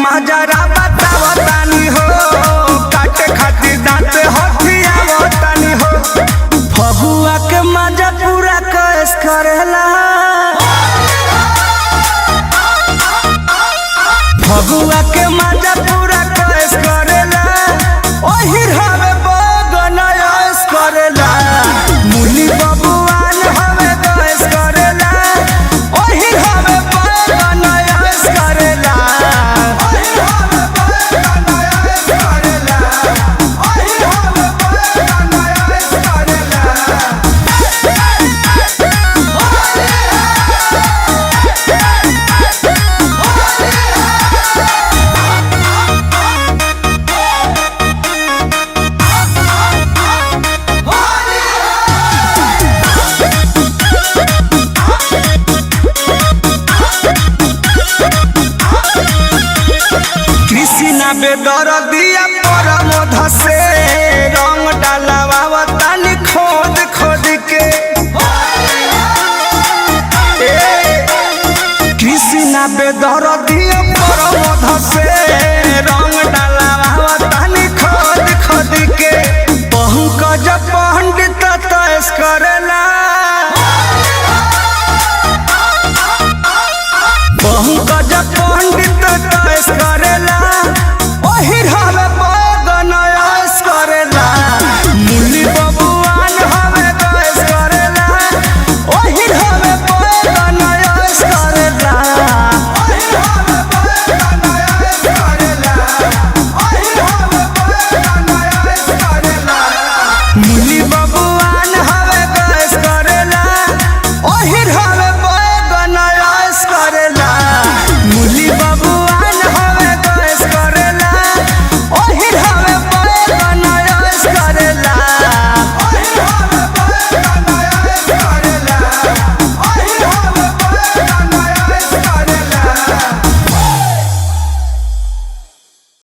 माजरा बतावतानी हो, काटे खातिर दांत हथियावतानी हो। फगुआ के मजा पूरा कैस करेला, फगुआ के मजा पूरा कैस करेला। ओही हवे बगन ऐस करेला, मुली बबुआन हवे कैस करेला। ओही हवे बगन ऐस करेला, ओही हवे बगन ऐस करेला, ओही हवे बगन ऐस करेला। कृष्णा बेदरदिया परमोध से रंग डालवावतानी खोद खोद के। कृष्णा बेदरदिया परमोध से रंग डालवावतानी खोद खोद के। पंकज पंडित तैस करेला, पंकज पंडित तैस करेला। ओही हवे बगन ऐस करेला, मुली बबुआन हवे कैस करेला। ओही हवे बगन ऐस करेला, ओही हवे बगन ऐस करेला, ओही हवे बगन ऐस करेला। मुली